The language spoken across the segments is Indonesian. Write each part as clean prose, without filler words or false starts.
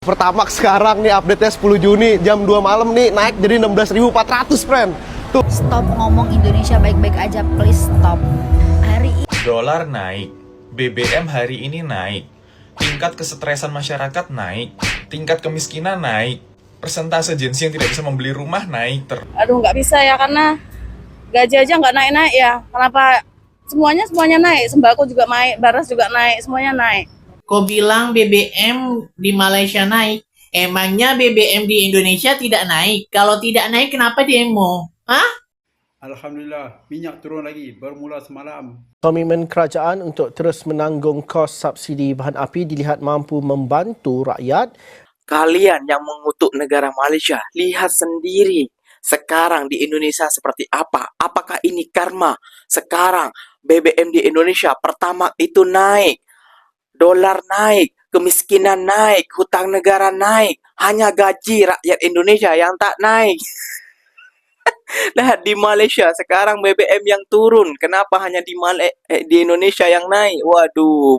Pertamax sekarang nih update-nya 10 Juni jam 2 malam nih naik jadi 16.400 friend. Tuh. Stop ngomong Indonesia baik-baik aja, please stop. Hari ini Dolar naik, BBM hari ini naik, tingkat kesetresan masyarakat naik, tingkat kemiskinan naik, persentase Gen Z yang tidak bisa membeli rumah naik Aduh, nggak bisa ya, karena gaji aja nggak naik-naik ya. Kenapa semuanya naik, sembako juga naik, beras juga naik, semuanya naik. Kau bilang BBM di Malaysia naik. Emangnya BBM di Indonesia tidak naik? Kalau tidak naik, kenapa demo? Hah? Alhamdulillah, minyak turun lagi, bermula semalam. Komitmen kerajaan untuk terus menanggung kos subsidi bahan api dilihat mampu membantu rakyat. Kalian yang mengutuk negara Malaysia, lihat sendiri sekarang di Indonesia seperti apa. Apakah ini karma? Sekarang BBM di Indonesia pertama itu naik, dolar naik, kemiskinan naik, hutang negara naik. Hanya gaji rakyat Indonesia yang tak naik. Nah, di Malaysia sekarang BBM yang turun. Kenapa hanya di Indonesia yang naik? Waduh,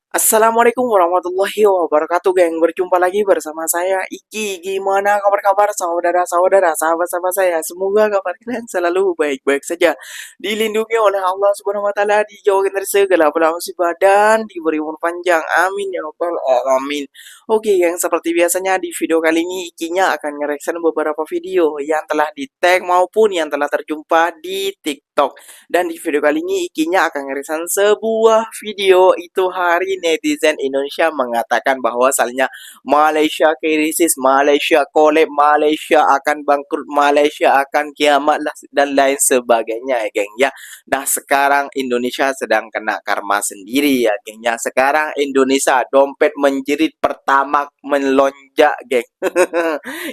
Assalamualaikum warahmatullahi wabarakatuh, geng. Berjumpa lagi bersama saya Iki. Gimana kabar-kabar saudara-saudara, sahabat-sahabat saya? Semoga kabar kalian selalu baik-baik saja, dilindungi oleh Allah Subhanahu wa taala, dijauhkan dari segala bala musibah dan diberi umur panjang. Amin ya rabbal alamin. Oke, geng, seperti biasanya di video kali ini Ikinya akan nge-reaction beberapa video yang telah di-tag maupun yang telah terjumpa di TikTok. Dan di video kali ini Ikinya akan nge-reaction sebuah video itu hari netizen Indonesia mengatakan bahwasannya Malaysia krisis, Malaysia kolap, Malaysia akan bangkrut, Malaysia akan kiamat lah, dan lain sebagainya ya geng ya. Nah, sekarang Indonesia sedang kena karma sendiri ya geng ya. Sekarang Indonesia dompet menjerit, pertama melonjak geng.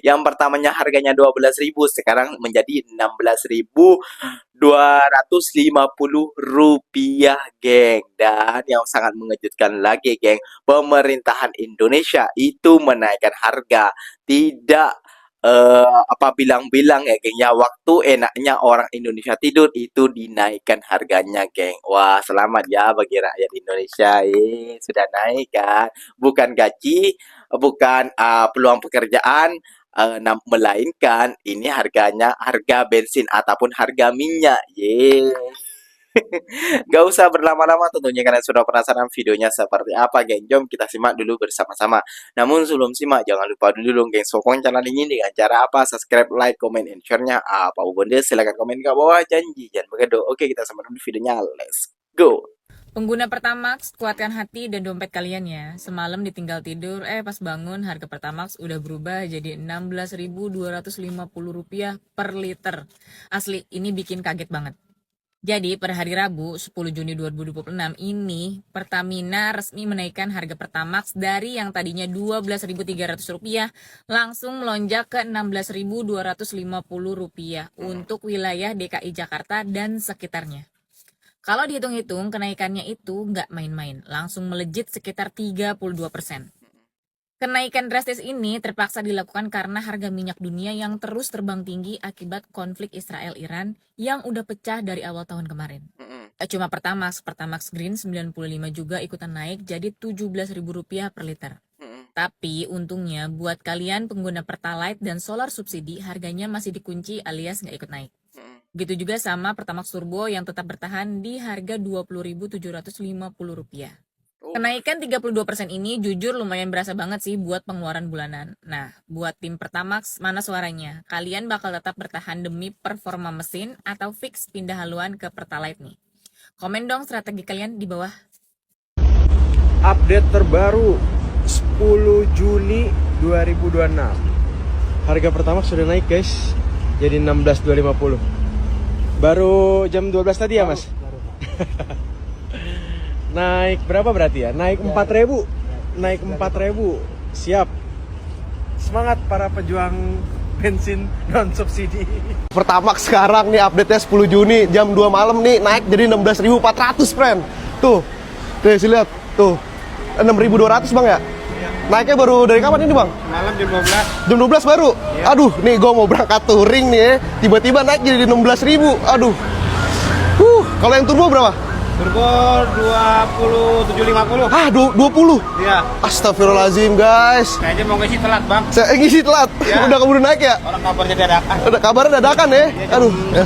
Yang pertamanya harganya 12.000 sekarang menjadi 16.250 rupiah geng. Dan yang sangat mengejutkan lagi geng, pemerintahan Indonesia itu menaikkan harga, tidak bilang-bilang ya geng ya. Waktu enaknya orang Indonesia tidur itu dinaikkan harganya geng. Wah, selamat ya bagi rakyat Indonesia, sudah naik kan, bukan gaji, bukan peluang pekerjaan, melainkan ini harga bensin ataupun harga minyak. Gak usah berlama-lama, tentunya kalian sudah penasaran videonya seperti apa geng. Jom kita simak dulu bersama-sama. Namun sebelum simak, jangan lupa dulu dong geng, sokong channel ini dengan cara apa? Subscribe, like, comment, and share-nya apa bunda, silahkan komen ke bawah. Janji jangan begitu. Oke, kita simak dulu videonya, let's go. Pengguna Pertamax, kuatkan hati dan dompet kalian ya. Semalam ditinggal tidur, pas bangun harga Pertamax udah berubah jadi Rp16.250 per liter. Asli, ini bikin kaget banget. Jadi per hari Rabu 10 Juni 2026 ini Pertamina resmi menaikkan harga Pertamax dari yang tadinya Rp12.300 langsung melonjak ke Rp16.250 untuk wilayah DKI Jakarta dan sekitarnya. Kalau dihitung-hitung kenaikannya itu nggak main-main, langsung melejit sekitar 32%. Kenaikan drastis ini terpaksa dilakukan karena harga minyak dunia yang terus terbang tinggi akibat konflik Israel-Iran yang udah pecah dari awal tahun kemarin. Cuma Pertamax Green 95 juga ikutan naik jadi Rp17.000 per liter. Tapi untungnya buat kalian pengguna Pertalite dan solar subsidi harganya masih dikunci alias nggak ikut naik. Gitu juga sama Pertamax Turbo yang tetap bertahan di harga Rp20.750. Kenaikan 32% ini jujur lumayan berasa banget sih buat pengeluaran bulanan. Nah, buat tim Pertamax, mana suaranya? Kalian bakal tetap bertahan demi performa mesin atau fix pindah haluan ke Pertalite nih? Komen dong strategi kalian di bawah. Update terbaru 10 Juni 2026. Harga Pertamax sudah naik guys, jadi 16.250. Baru jam 12 tadi ya mas? Naik berapa berarti ya? Naik 4.000. Naik 4.000. Siap. Semangat para pejuang bensin non subsidi. Pertamax sekarang nih update-nya 10 Juni jam 2 malam nih naik jadi 16.400 friend. Tuh. Tuh sih lihat. Tuh. 6.200 Bang ya? Naiknya baru dari kapan ini Bang? Malam jam 12. Jam 12 baru? Ya. Aduh, nih gue mau berangkat touring nih ya. Tiba-tiba naik jadi 16.000. Aduh. Kalau yang turbo berapa? Turbo 2750. Ah, 20. Iya. Astagfirullahaladzim, guys. Kayaknya mau ngisi telat, Bang. Saya ngisi telat. Ya. Udah keburu naik ya? Orang kabarnya dadakan. Udah kabarnya dadakan ya? Aduh, ya.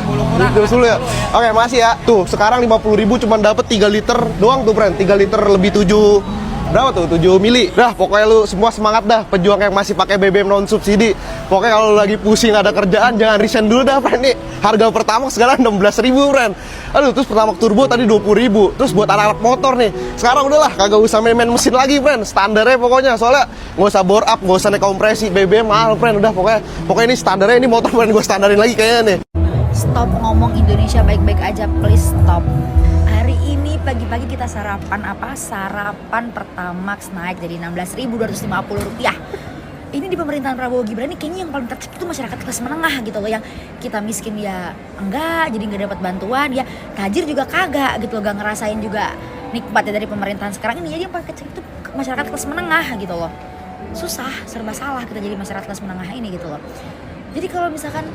Jam 10 ya. Oke, masih ya. Tuh, sekarang 50.000 cuma dapat 3 liter doang tuh, friend. 3 liter lebih 7 berapa tuh? 7 mili. Dah, pokoknya lu semua semangat dah, pejuang yang masih pakai BBM non subsidi. Pokoknya kalau lu lagi pusing ada kerjaan, jangan resign dulu dah, friend. Nih, harga Pertamax sekarang 16.000, friend. Aduh, terus Pertamax turbo tadi 20.000. Terus buat anak-anak motor nih, sekarang udahlah kagak usah main-main mesin lagi, friend. Standarnya pokoknya, soalnya nggak usah bore up, nggak usah naik kompresi, BBM mahal, friend. Udah, pokoknya ini standarnya, ini motor friend gue standarin lagi kayaknya nih. Stop ngomong Indonesia baik-baik aja, please stop. Hari ini pagi-pagi kita sarapan apa? Sarapan Pertamax naik jadi Rp16.250. Ini di pemerintahan Prabowo Gibran ini kayaknya yang paling tercek itu masyarakat kelas menengah gitu loh, yang kita miskin ya enggak, jadi nggak dapat bantuan, ya tajir juga kagak gitu loh, gak ngerasain juga nikmatnya dari pemerintahan sekarang ini. Jadi yang paling kecil itu masyarakat kelas menengah gitu loh. Susah, serba salah kita jadi masyarakat kelas menengah ini gitu loh. Jadi kalau misalkan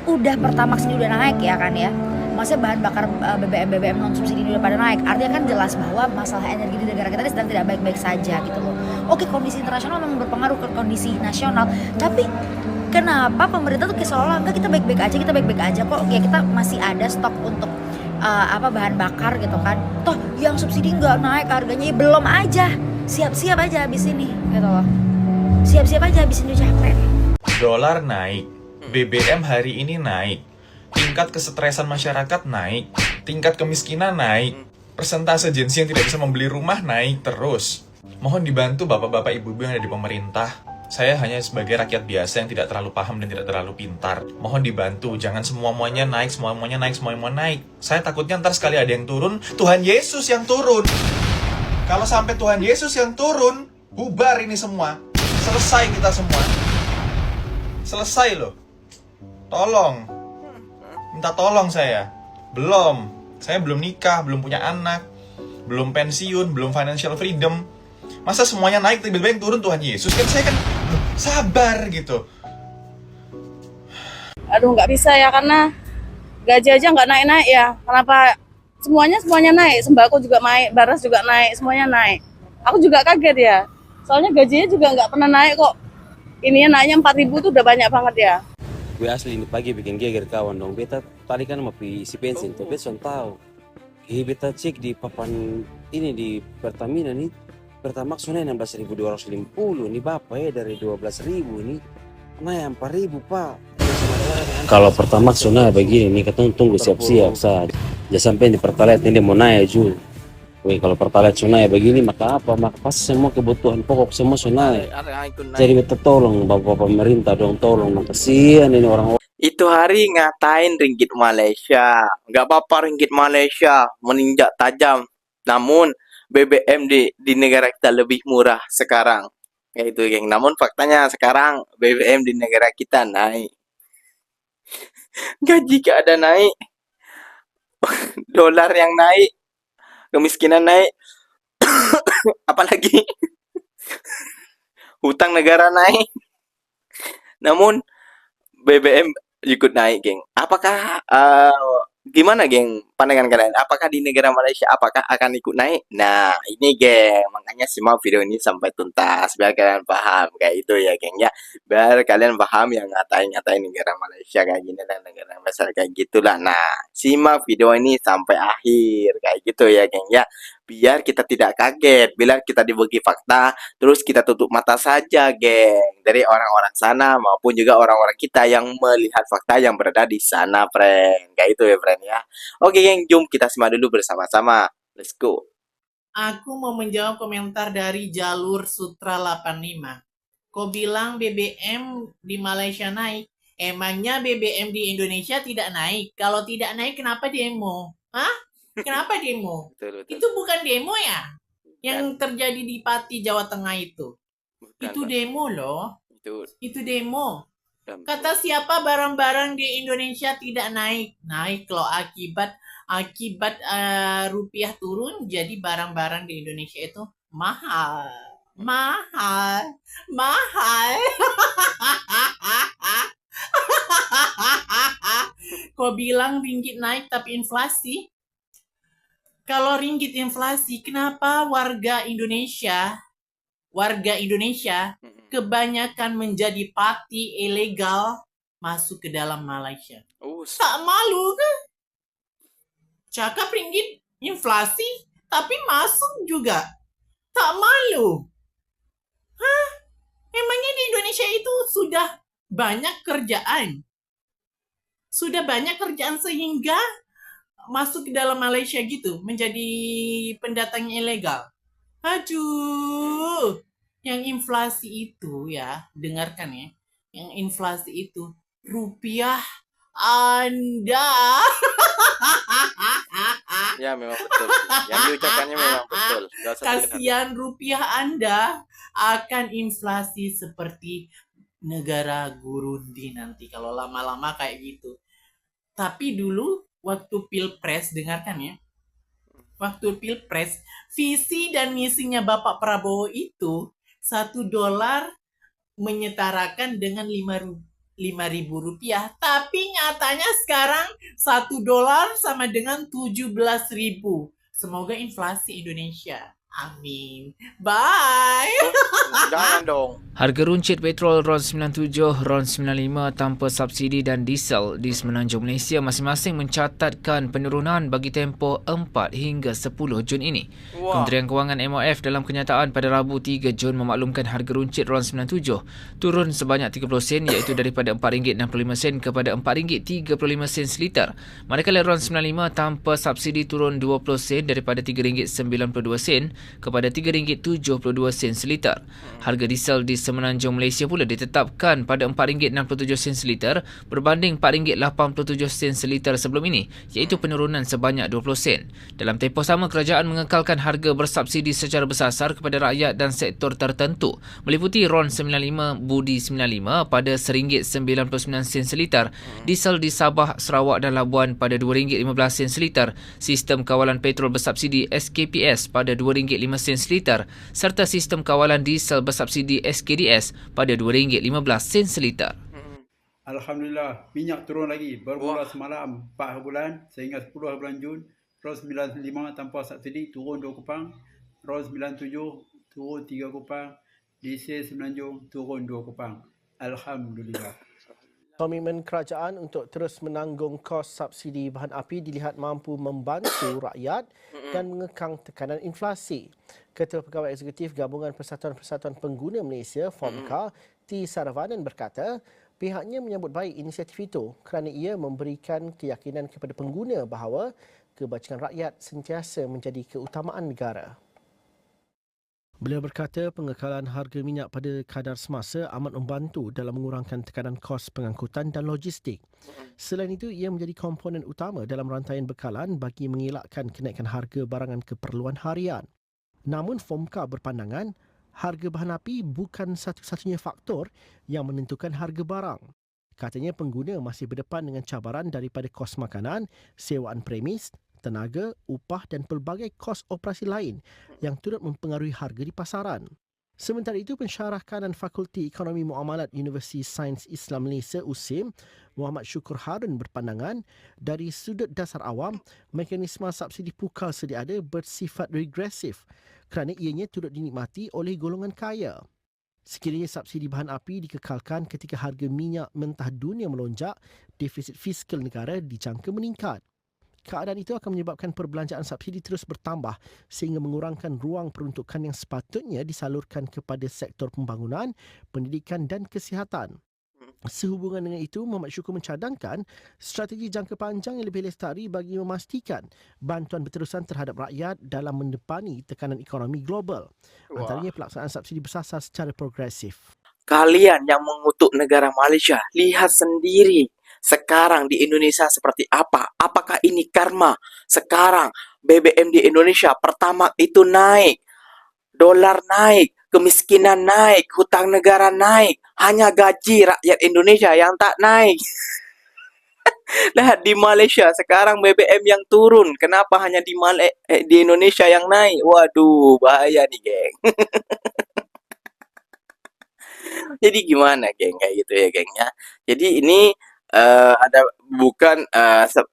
udah Pertamax ini udah naik ya kan ya, maksudnya bahan bakar BBM non subsidi ini udah pada naik, artinya kan jelas bahwa masalah energi di negara kita ini sedang tidak baik-baik saja gitu loh. Oke, kondisi internasional memang berpengaruh ke kondisi nasional, tapi kenapa pemerintah tuh kayak seolah enggak, kita baik-baik aja kok, ya kita masih ada stok untuk bahan bakar gitu kan. Toh yang subsidi nggak naik harganya, ya belum aja, siap-siap aja habis ini gitu loh, siap-siap aja habis ini capek. Dolar naik, BBM hari ini naik, tingkat kesetresan masyarakat naik, tingkat kemiskinan naik, persentase Gen Z yang tidak bisa membeli rumah naik terus. Mohon dibantu bapak-bapak ibu-ibu yang ada di pemerintah. Saya hanya sebagai rakyat biasa yang tidak terlalu paham dan tidak terlalu pintar. Mohon dibantu, jangan semua-muanya naik, semua-muanya naik, semua-muanya naik. Saya takutnya ntar sekali ada yang turun, Tuhan Yesus yang turun. Kalau sampai Tuhan Yesus yang turun, bubar ini semua. Selesai kita semua. Selesai loh. Tolong. Minta tolong saya. Saya belum nikah, belum punya anak, belum pensiun, belum financial freedom. Masa semuanya naik tiba-tiba yang turun Tuhan Yesus? Kan saya kan sabar gitu. Aduh, nggak bisa ya, karena gaji aja nggak naik-naik ya. Kenapa semuanya naik, sembako juga naik, beras juga naik, semuanya naik. Aku juga kaget ya, soalnya gajinya juga nggak pernah naik kok. Ininya naiknya 4.000 tuh udah banyak banget ya. Gue asli ini pagi bikin geger kawan dong. Beta tadi kan mau isi bensin tuh, beta tahu. Beta cek di papan ini di Pertamina nih, Pertamax naik 16.250. Ini bapak ya dari 12.000 ini naik 4.000 pak. Kalau Pertamax naik begini nih, kita tunggu siap-siap saja. Jangan sampai di Pertalite ini mau naik juga. Wih, kalau Pertalite naik begini maka apa? Maka pas semua kebutuhan pokok semua naik. Jadi beta tolong bapak pemerintah dong, tolong, kasihan ini orang. Itu hari ngatain ringgit Malaysia. Nggak apa-apa ringgit Malaysia meningkat tajam. Namun BBM di negara kita lebih murah sekarang. Yaitu geng. Namun faktanya sekarang BBM di negara kita naik. Gaji gak ada naik. Dolar yang naik. Kemiskinan naik. Apalagi hutang negara naik. Namun BBM ikut naik, geng. Apakah gimana, geng? Pandangan kalian? Apakah di negara Malaysia apakah akan ikut naik? Nah, ini, geng. Makanya semua video ini sampai tuntas biar kalian paham kayak itu ya, geng ya. Biar kalian paham yang ngatain negara Malaysia kayak gini dan negara besar kayak gitulah. Nah, simak video ini sampai akhir kayak gitu ya, geng ya. Biar kita tidak kaget bila kita dibagi fakta, terus kita tutup mata saja, geng. Dari orang-orang sana maupun juga orang-orang kita yang melihat fakta yang berada di sana, friend. Kayak itu ya, friend ya. Oke, geng, jom kita simak dulu bersama-sama. Let's go. Aku mau menjawab komentar dari Jalur Sutra 85. Kau bilang BBM di Malaysia naik. Emangnya BBM di Indonesia tidak naik? Kalau tidak naik, kenapa demo? Hah? Kenapa demo? Betul. Itu bukan demo ya? Yang terjadi di Pati, Jawa Tengah itu. Itu demo loh. Itu demo. Kata siapa barang-barang di Indonesia tidak naik? Naik loh akibat rupiah turun, jadi barang-barang di Indonesia itu mahal. Kau bilang ringgit naik tapi inflasi? Kalau ringgit inflasi, kenapa warga Indonesia kebanyakan menjadi party ilegal masuk ke dalam Malaysia? Tak malu ke? Cakap ringgit inflasi, tapi masuk juga. Tak malu. Hah? Emangnya di Indonesia itu sudah banyak kerjaan? Sudah banyak kerjaan sehingga masuk ke dalam Malaysia gitu, menjadi pendatang ilegal. Aduh, yang inflasi itu ya, dengarkan ya, yang inflasi itu rupiah Anda. Ya memang betul. Yang diucapkannya memang betul. Gak usah terdengar. Kasihan rupiah Anda akan inflasi seperti negara Burundi nanti kalau lama-lama kayak gitu. Tapi dulu waktu Pilpres, dengarkan ya. Waktu Pilpres, visi dan misinya Bapak Prabowo itu $1 menyetarakan dengan 5.000 rupiah. Tapi nyatanya sekarang $1 sama dengan 17.000. Semoga inflasi Indonesia. Amin. Bye. Jangan dong. Harga runcit petrol RON 97, RON 95 tanpa subsidi dan diesel di Semenanjung Malaysia masing-masing mencatatkan penurunan bagi tempoh 4 hingga 10 Jun ini. Kementerian Kewangan MOF dalam kenyataan pada Rabu 3 Jun memaklumkan harga runcit RON 97 turun sebanyak 30 sen iaitu daripada RM4.65 kepada RM4.35 seliter. Manakala RON 95 tanpa subsidi turun 20 sen daripada RM3.92 kepada RM3.72 seliter. Harga diesel di Semenanjung Malaysia pula ditetapkan pada RM4.67 seliter berbanding RM4.87 seliter sebelum ini, iaitu penurunan sebanyak 20 sen. Dalam tempoh sama, kerajaan mengekalkan harga bersubsidi secara bersasar kepada rakyat dan sektor tertentu, meliputi RON 95 Budi 95 pada RM1.99 seliter, diesel di Sabah, Sarawak dan Labuan pada RM2.15 seliter, sistem kawalan petrol bersubsidi SKPS pada RM2.05 seliter, serta sistem kawalan diesel bersubsidi SKDS pada RM2.15 seliter. Alhamdulillah, minyak turun lagi. Bermula semalam 4 bulan sehingga 10 bulan Jun. RON 95 tanpa subsidi turun 2 kupang. RON 97 turun 3 kupang. Diesel Semenanjung turun 2 kupang. Alhamdulillah. Komitmen kerajaan untuk terus menanggung kos subsidi bahan api dilihat mampu membantu rakyat dan mengekang tekanan inflasi. Ketua Pegawai Eksekutif Gabungan Persatuan-Persatuan Pengguna Malaysia, FOMCA, T. Saravanan berkata, pihaknya menyambut baik inisiatif itu kerana ia memberikan keyakinan kepada pengguna bahawa kebajikan rakyat sentiasa menjadi keutamaan negara. Beliau berkata pengekalan harga minyak pada kadar semasa amat membantu dalam mengurangkan tekanan kos pengangkutan dan logistik. Selain itu, ia menjadi komponen utama dalam rantaian bekalan bagi mengelakkan kenaikan harga barangan keperluan harian. Namun, FOMCA berpandangan harga bahan api bukan satu-satunya faktor yang menentukan harga barang. Katanya pengguna masih berdepan dengan cabaran daripada kos makanan, sewaan premis, tenaga, upah dan pelbagai kos operasi lain yang turut mempengaruhi harga di pasaran. Sementara itu, pensyarah kanan Fakulti Ekonomi Muamalat Universiti Sains Islam Malaysia USIM, Muhammad Syukur Harun berpandangan dari sudut dasar awam, mekanisme subsidi pukal sedia ada bersifat regresif kerana ianya turut dinikmati oleh golongan kaya. Sekiranya subsidi bahan api dikekalkan ketika harga minyak mentah dunia melonjak, defisit fiskal negara dijangka meningkat. Keadaan itu akan menyebabkan perbelanjaan subsidi terus bertambah sehingga mengurangkan ruang peruntukan yang sepatutnya disalurkan kepada sektor pembangunan, pendidikan dan kesihatan. Sehubungan dengan itu, Muhammad Syukur mencadangkan strategi jangka panjang yang lebih lestari bagi memastikan bantuan berterusan terhadap rakyat dalam mendepani tekanan ekonomi global. Antaranya pelaksanaan subsidi bersasar secara progresif. Kalian yang mengutuk negara Malaysia, lihat sendiri sekarang di Indonesia seperti apa. Apakah ini karma? Sekarang BBM di Indonesia pertama itu naik, dolar naik, kemiskinan naik, hutang negara naik. Hanya gaji rakyat Indonesia yang tak naik. Lihat di Malaysia sekarang BBM yang turun. Kenapa hanya di Indonesia yang naik? Waduh, bahaya nih, geng. Jadi gimana, geng? Kayak gitu ya, geng ya. Jadi ini ada bukan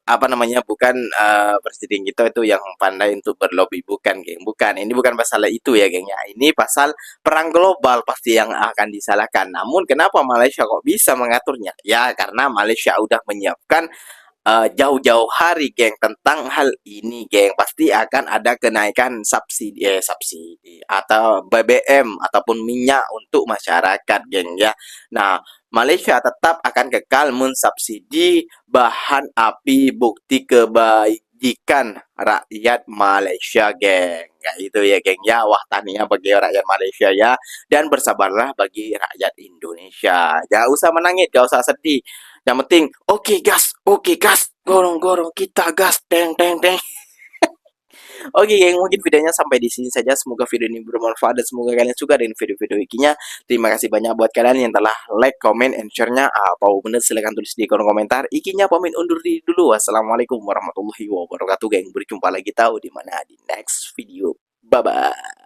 apa namanya, bukan presiden kita itu yang pandai untuk berlobby, bukan geng, bukan, ini bukan pasal itu ya geng ya, ini pasal perang global pasti yang akan disalahkan. Namun kenapa Malaysia kok bisa mengaturnya? Ya karena Malaysia udah menyiapkan jauh-jauh hari geng tentang hal ini geng, pasti akan ada kenaikan subsidi atau BBM ataupun minyak untuk masyarakat geng ya. Nah, Malaysia tetap akan kekal mensubsidi bahan api bukti kebajikan rakyat Malaysia geng. Ya itu ya geng ya, wah tahniah bagi rakyat Malaysia ya, dan bersabarlah bagi rakyat Indonesia. Gak usah menangis, gak usah sedih. Yang penting, oke gas, gorong-gorong kita gas, teng teng teng. Oke geng, mungkin videonya sampai di sini saja. Semoga video ini bermanfaat dan semoga kalian suka dengan video-video ikinya. Terima kasih banyak buat kalian yang telah like, comment, and share-nya. Apa bener silahkan tulis di kolom komentar. Ikinya pamit undur diri dulu. Wassalamualaikum warahmatullahi wabarakatuh geng. Berjumpa lagi tahu di mana di next video. Bye bye.